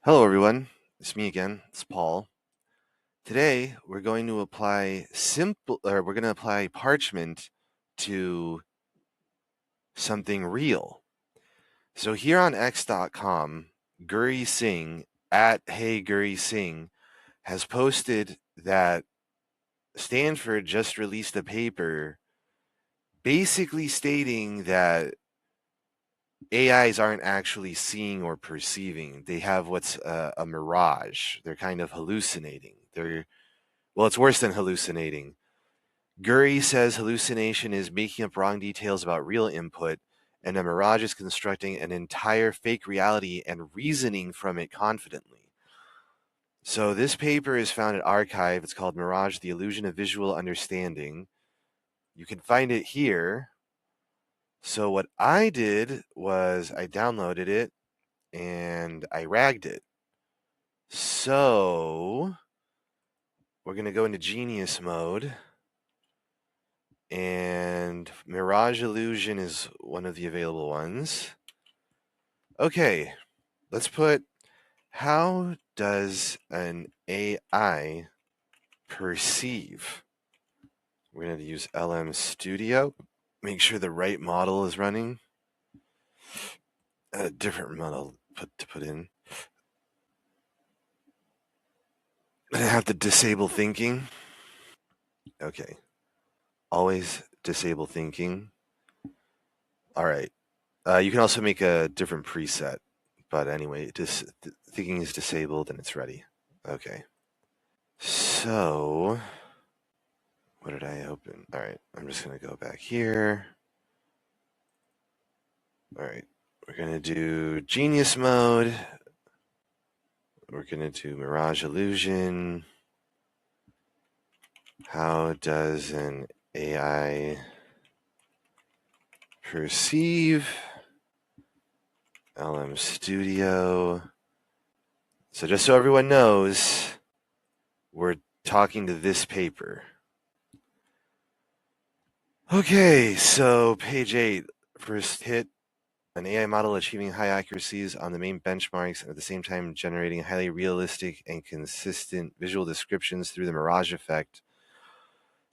Hello, everyone. It's me again. It's Paul. Today, we're going to apply parchment to something real. So here on X.com, Guri Singh at Hey Guri Singh has posted that Stanford just released a paper basically stating that AIs aren't actually seeing or perceiving. They have what's a mirage. They're kind of hallucinating. Well, it's worse than hallucinating. Guri says hallucination is making up wrong details about real input, and a mirage is constructing an entire fake reality and reasoning from it confidently. So this paper is found at Archive. It's called Mirage, the Illusion of Visual Understanding. You can find it here. So what I did was I downloaded it and I ragged it. So we're going to go into Genius mode. And Mirage Illusion is one of the available ones. Okay, let's put, how does an AI perceive? We're going to use LM Studio. Make sure the right model is running. A different model to put in. I have to disable thinking. Okay. Always disable thinking. All right. You can also make a different preset. But anyway, thinking is disabled and it's ready. Okay. So, what did I open? All right. I'm just going to go back here. All right. We're going to do Genius mode. We're going to do Mirage Illusion. How does an AI perceive? LM Studio. So just so everyone knows, we're talking to this paper. Okay, so page 8. First hit, an AI model achieving high accuracies on the main benchmarks and at the same time generating highly realistic and consistent visual descriptions through the Mirage effect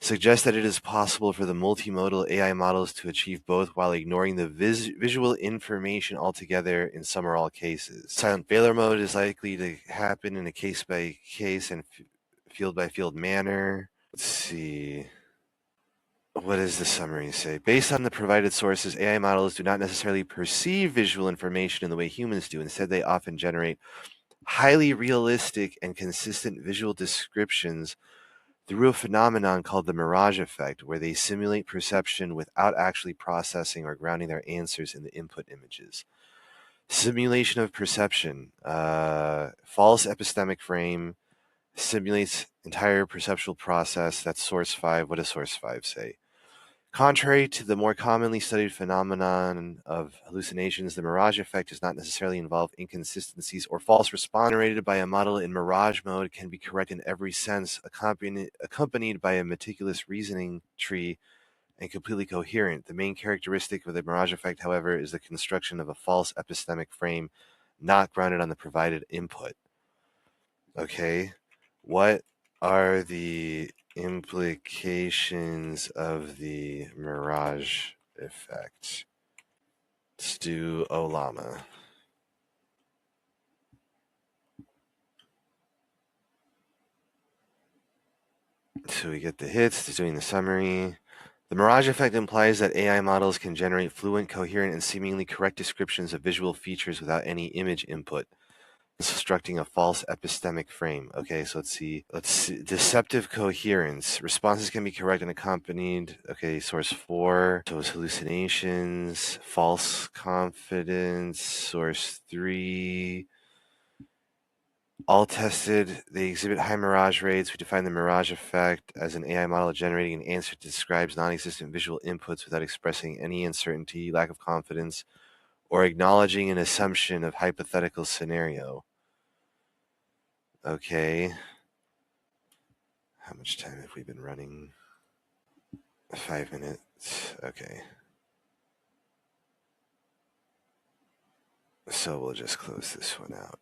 suggests that it is possible for the multimodal AI models to achieve both while ignoring the visual information altogether in some or all cases. Silent failure mode is likely to happen in a case-by-case and field-by-field manner. Let's see. What does the summary say? Based on the provided sources, AI models do not necessarily perceive visual information in the way humans do. Instead, they often generate highly realistic and consistent visual descriptions through a phenomenon called the Mirage effect, where they simulate perception without actually processing or grounding their answers in the input images. Simulation of perception. False epistemic frame simulates entire perceptual process. That's source 5. What does source 5 say? Contrary to the more commonly studied phenomenon of hallucinations, the Mirage effect does not necessarily involve inconsistencies or false response. Generated by a model in Mirage mode can be correct in every sense, accompanied by a meticulous reasoning tree and completely coherent. The main characteristic of the Mirage effect, however, is the construction of a false epistemic frame not grounded on the provided input. Okay, what are the implications of the Mirage effect? Let's do Olama. So we get the hits, it's doing the summary. The Mirage effect implies that AI models can generate fluent, coherent, and seemingly correct descriptions of visual features without any image input, constructing a false epistemic frame. Okay, so let's see. Deceptive coherence. Responses can be correct and accompanied. Okay, source 4 shows hallucinations. False confidence. Source 3. All tested, they exhibit high mirage rates. We define the mirage effect as an AI model generating an answer that describes non-existent visual inputs without expressing any uncertainty, lack of confidence, or acknowledging an assumption of hypothetical scenario. Okay. How much time have we been running? 5 minutes. Okay. So we'll just close this one out.